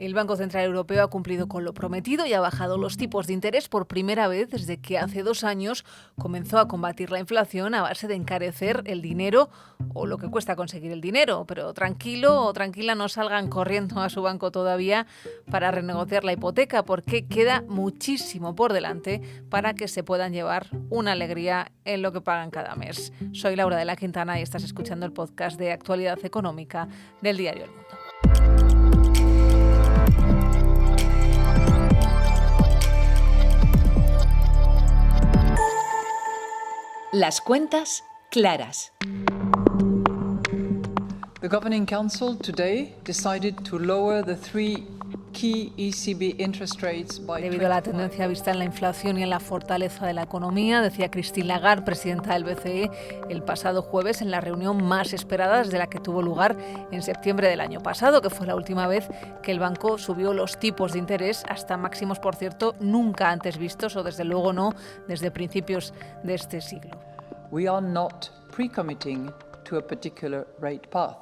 El Banco Central Europeo ha cumplido con lo prometido y ha bajado los tipos de interés por primera vez desde que hace 2 años comenzó a combatir la inflación a base de encarecer el dinero o lo que cuesta conseguir el dinero. Pero tranquilo o tranquila, no salgan corriendo a su banco todavía para renegociar la hipoteca, porque queda muchísimo por delante para que se puedan llevar una alegría en lo que pagan cada mes. Soy Laura de la Quintana y estás escuchando el podcast de actualidad económica del diario El Mundo. Las cuentas claras. The Governing Council today decided to lower the three key ECB interest rates by Debido a la tendencia vista en la inflación y en la fortaleza de la economía, decía Christine Lagarde, presidenta del BCE, el pasado jueves en la reunión más esperada desde la que tuvo lugar en septiembre del año pasado, que fue la última vez que el banco subió los tipos de interés hasta máximos, por cierto, nunca antes vistos, o desde luego no desde principios de este siglo. We are not pre-committing to a particular rate path.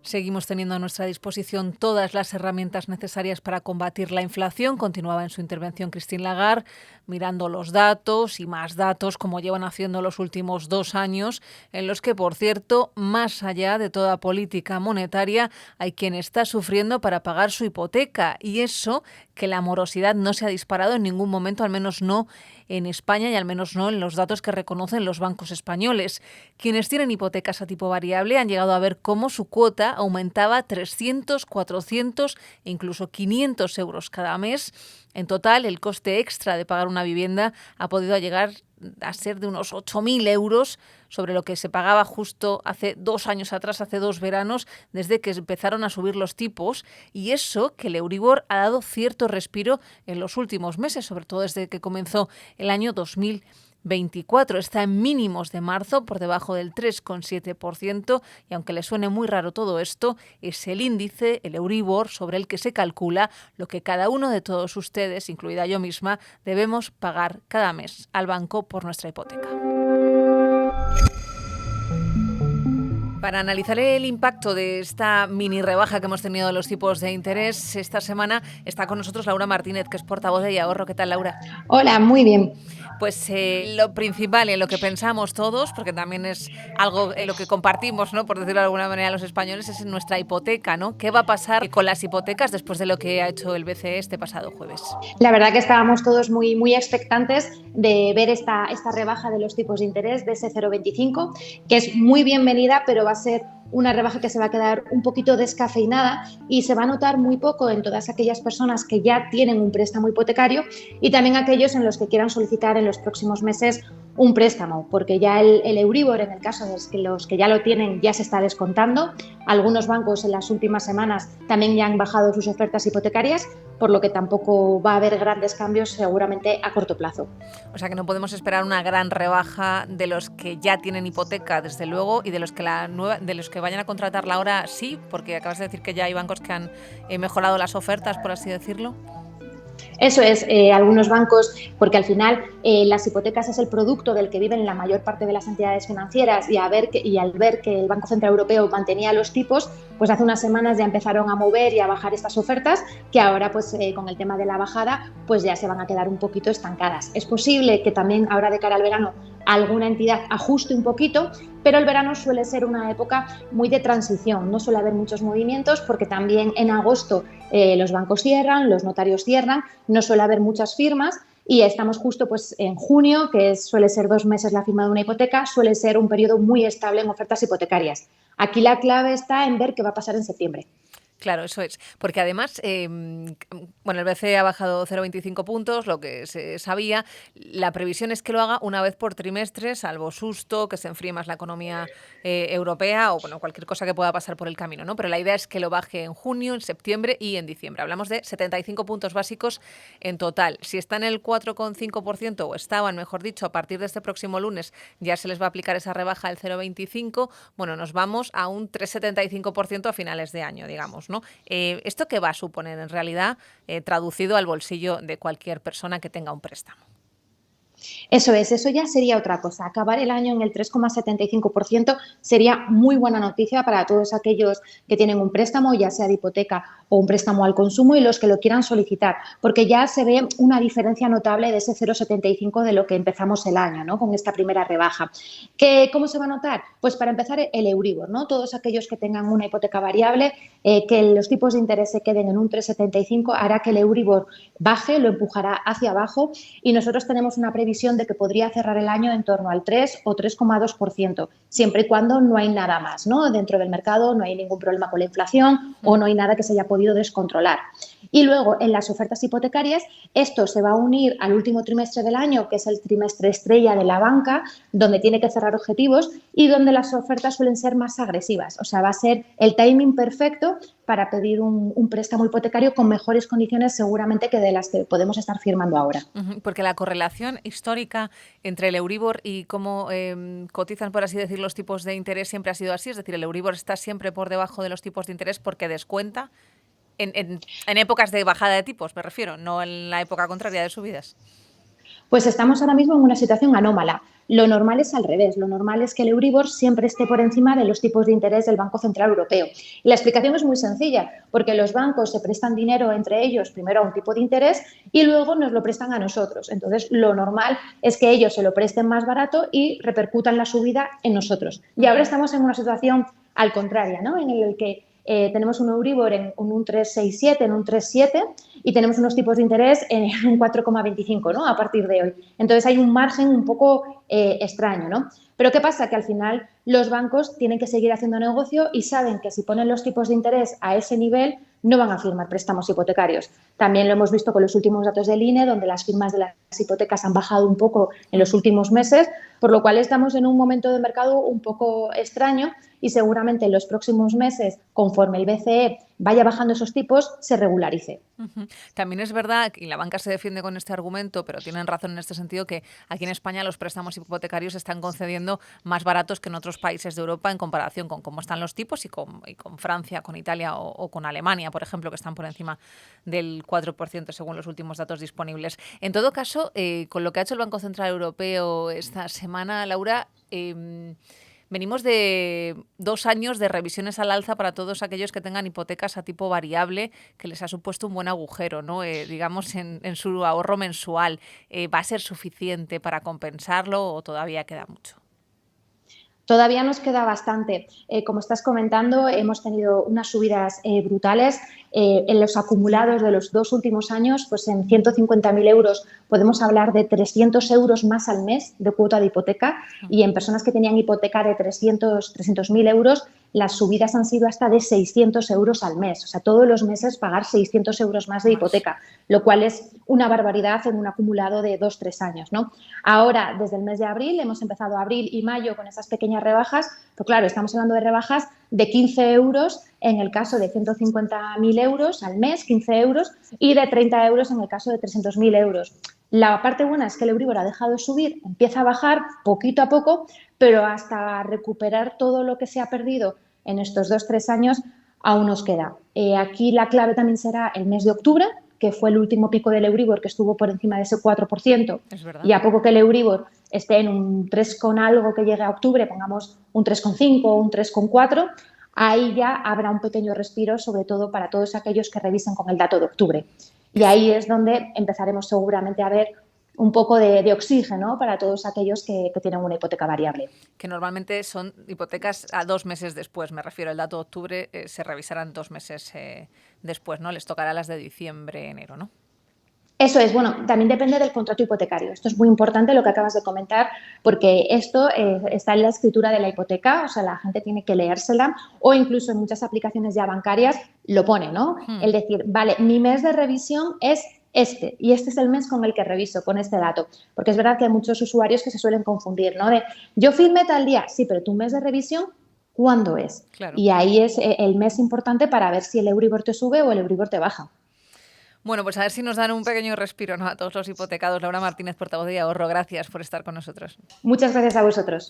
Seguimos teniendo a nuestra disposición todas las herramientas necesarias para combatir la inflación, continuaba en su intervención Christine Lagarde, mirando los datos y más datos, como llevan haciendo los últimos 2 años, en los que, por cierto, más allá de toda política monetaria, hay quien está sufriendo para pagar su hipoteca. Y eso, que la morosidad no se ha disparado en ningún momento, al menos no en España y al menos no en los datos que reconocen los bancos españoles. Quienes tienen hipotecas a tipo variable han llegado a ver cómo su cuota aumentaba 300, 400 e incluso 500 euros cada mes. En total, el coste extra de pagar una vivienda ha podido llegar a ser de unos 8.000 euros sobre lo que se pagaba justo hace 2 años atrás, hace 2 veranos, desde que empezaron a subir los tipos. Y eso que el Euribor ha dado cierto respiro en los últimos meses, sobre todo desde que comenzó el año 2024. Está en mínimos de marzo, por debajo del 3,7%, y aunque le suene muy raro todo esto, es el índice, el Euribor, sobre el que se calcula lo que cada uno de todos ustedes, incluida yo misma, debemos pagar cada mes al banco por nuestra hipoteca. Para analizar el impacto de esta mini rebaja que hemos tenido de los tipos de interés esta semana, está con nosotros Laura Martínez, que es portavoz de Ahorro. ¿Qué tal, Laura? Hola, muy bien. Pues lo principal y en lo que pensamos todos, porque también es algo en lo que compartimos, ¿no?, por decirlo de alguna manera, los españoles, es en nuestra hipoteca, ¿no? ¿Qué va a pasar con las hipotecas después de lo que ha hecho el BCE este pasado jueves? La verdad que estábamos todos muy expectantes de ver esta rebaja de los tipos de interés de ese 0,25, que es muy bienvenida, pero va a ser una rebaja que se va a quedar un poquito descafeinada y se va a notar muy poco en todas aquellas personas que ya tienen un préstamo hipotecario y también aquellos en los que quieran solicitar en los próximos meses un préstamo, porque ya el Euribor, en el caso de los que ya lo tienen, ya se está descontando. Algunos bancos en las últimas semanas también ya han bajado sus ofertas hipotecarias, por lo que tampoco va a haber grandes cambios seguramente a corto plazo. O sea que no podemos esperar una gran rebaja de los que ya tienen hipoteca, desde luego, y de los que vayan a contratarla ahora sí, porque acabas de decir que ya hay bancos que han mejorado las ofertas, por así decirlo. Eso es, algunos bancos, porque al final las hipotecas es el producto del que viven la mayor parte de las entidades financieras y al ver que el Banco Central Europeo mantenía los tipos, pues hace unas semanas ya empezaron a mover y a bajar estas ofertas que ahora pues con el tema de la bajada pues ya se van a quedar un poquito estancadas. Es posible que también ahora de cara al verano alguna entidad ajuste un poquito, pero el verano suele ser una época muy de transición, no suele haber muchos movimientos porque también en agosto los bancos cierran, los notarios cierran, no suele haber muchas firmas y estamos justo pues en junio, que suele ser 2 meses la firma de una hipoteca, suele ser un periodo muy estable en ofertas hipotecarias. Aquí la clave está en ver qué va a pasar en septiembre. Claro, eso es. Porque además, el BCE ha bajado 0,25 puntos, lo que se sabía. La previsión es que lo haga una vez por trimestre, salvo susto, que se enfríe más la economía europea o cualquier cosa que pueda pasar por el camino, ¿no? Pero la idea es que lo baje en junio, en septiembre y en diciembre. Hablamos de 75 puntos básicos en total. Si está en el 4,5%, o estaban, mejor dicho, a partir de este próximo lunes, ya se les va a aplicar esa rebaja del 0,25, nos vamos a un 3,75% a finales de año, digamos, ¿no? ¿Esto qué va a suponer en realidad traducido al bolsillo de cualquier persona que tenga un préstamo? Eso es, eso ya sería otra cosa. Acabar el año en el 3,75% sería muy buena noticia para todos aquellos que tienen un préstamo, ya sea de hipoteca o un préstamo al consumo, y los que lo quieran solicitar, porque ya se ve una diferencia notable de ese 0,75 de lo que empezamos el año, ¿no? Con esta primera rebaja. ¿Cómo se va a notar? Pues para empezar, el Euribor, ¿no? Todos aquellos que tengan una hipoteca variable, que los tipos de interés se queden en un 3,75 hará que el Euribor baje, lo empujará hacia abajo, y nosotros tenemos una previsión de que podría cerrar el año en torno al 3 o 3,2%, siempre y cuando no hay nada más, ¿no? Dentro del mercado no hay ningún problema con la inflación o no hay nada que se haya podido descontrolar. Y luego, en las ofertas hipotecarias, esto se va a unir al último trimestre del año, que es el trimestre estrella de la banca, donde tiene que cerrar objetivos y donde las ofertas suelen ser más agresivas. O sea, va a ser el timing perfecto para pedir un préstamo hipotecario con mejores condiciones seguramente que de las que podemos estar firmando ahora. Porque la correlación histórica entre el Euribor y cómo cotizan, por así decir, los tipos de interés siempre ha sido así. Es decir, el Euribor está siempre por debajo de los tipos de interés porque descuenta en épocas de bajada de tipos, me refiero, no en la época contraria de subidas. Pues estamos ahora mismo en una situación anómala. Lo normal es al revés. Lo normal es que el Euribor siempre esté por encima de los tipos de interés del Banco Central Europeo. Y la explicación es muy sencilla, porque los bancos se prestan dinero entre ellos, primero a un tipo de interés y luego nos lo prestan a nosotros. Entonces, lo normal es que ellos se lo presten más barato y repercutan la subida en nosotros. Y ahora estamos en una situación al contrario, ¿no? En el que tenemos un Euribor en un 3,67, en un 3,7 y tenemos unos tipos de interés en un 4,25, ¿no? A partir de hoy. Entonces hay un margen un poco extraño, ¿no? Pero ¿qué pasa? Que al final los bancos tienen que seguir haciendo negocio y saben que si ponen los tipos de interés a ese nivel no van a firmar préstamos hipotecarios. También lo hemos visto con los últimos datos del INE, donde las firmas de las hipotecas han bajado un poco en los últimos meses, por lo cual estamos en un momento de mercado un poco extraño y seguramente en los próximos meses, conforme el BCE vaya bajando esos tipos, se regularice. También es verdad, y la banca se defiende con este argumento, pero tienen razón en este sentido, que aquí en España los préstamos hipotecarios se están concediendo más baratos que en otros países de Europa en comparación con cómo están los tipos y con Francia, con Italia o con Alemania, por ejemplo, que están por encima del 4% según los últimos datos disponibles. En todo caso, con lo que ha hecho el Banco Central Europeo esta semana, Laura, venimos de 2 años de revisiones al alza para todos aquellos que tengan hipotecas a tipo variable, que les ha supuesto un buen agujero, ¿no? Digamos, en su ahorro mensual. ¿Va a ser suficiente para compensarlo o todavía queda mucho? Todavía nos queda bastante. Como estás comentando, hemos tenido unas subidas brutales. En los acumulados de los 2 últimos años, pues en 150.000 euros podemos hablar de 300 euros más al mes de cuota de hipoteca, y en personas que tenían hipoteca de 300.000 euros, las subidas han sido hasta de 600 euros al mes. O sea, todos los meses pagar 600 euros más de hipoteca, lo cual es una barbaridad en un acumulado de 2-3 años, ¿no? Ahora, desde el mes de abril, hemos empezado abril y mayo con esas pequeñas rebajas, pero claro, estamos hablando de rebajas de 15 euros en el caso de 150.000 euros al mes, 15 euros, y de 30 euros en el caso de 300.000 euros. La parte buena es que el Euribor ha dejado de subir, empieza a bajar poquito a poco, pero hasta recuperar todo lo que se ha perdido en estos 2-3 años aún nos queda. Aquí la clave también será el mes de octubre, que fue el último pico del Euribor, que estuvo por encima de ese 4%. Es verdad. Y a poco que el Euribor esté en un 3 con algo que llegue a octubre, pongamos un 3,5 o un 3,4, ahí ya habrá un pequeño respiro, sobre todo para todos aquellos que revisen con el dato de octubre. Y ahí es donde empezaremos seguramente a ver un poco de oxígeno para todos aquellos que tienen una hipoteca variable. Que normalmente son hipotecas a 2 meses después, me refiero, el dato de octubre se revisarán 2 meses después, ¿no? Les tocará las de diciembre, enero, ¿no? Eso es, bueno, también depende del contrato hipotecario. Esto es muy importante lo que acabas de comentar, porque esto está en la escritura de la hipoteca, o sea, la gente tiene que leérsela, o incluso en muchas aplicaciones ya bancarias lo pone, ¿no? El decir, vale, mi mes de revisión es este, y este es el mes con el que reviso, con este dato. Porque es verdad que hay muchos usuarios que se suelen confundir, ¿no? De, yo firmé tal día, sí, pero tu mes de revisión, ¿cuándo es? Claro. Y ahí es el mes importante para ver si el Euribor te sube o el Euribor te baja. Bueno, pues a ver si nos dan un pequeño respiro, ¿no?, a todos los hipotecados. Laura Martínez, portavoz de Ahorro, gracias por estar con nosotros. Muchas gracias a vosotros.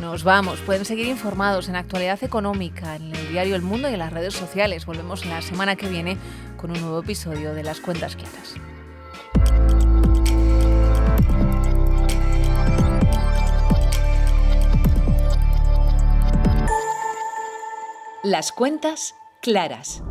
Nos vamos. Pueden seguir informados en Actualidad Económica, en el diario El Mundo y en las redes sociales. Volvemos la semana que viene con un nuevo episodio de Las Cuentas Claras. Las cuentas claras.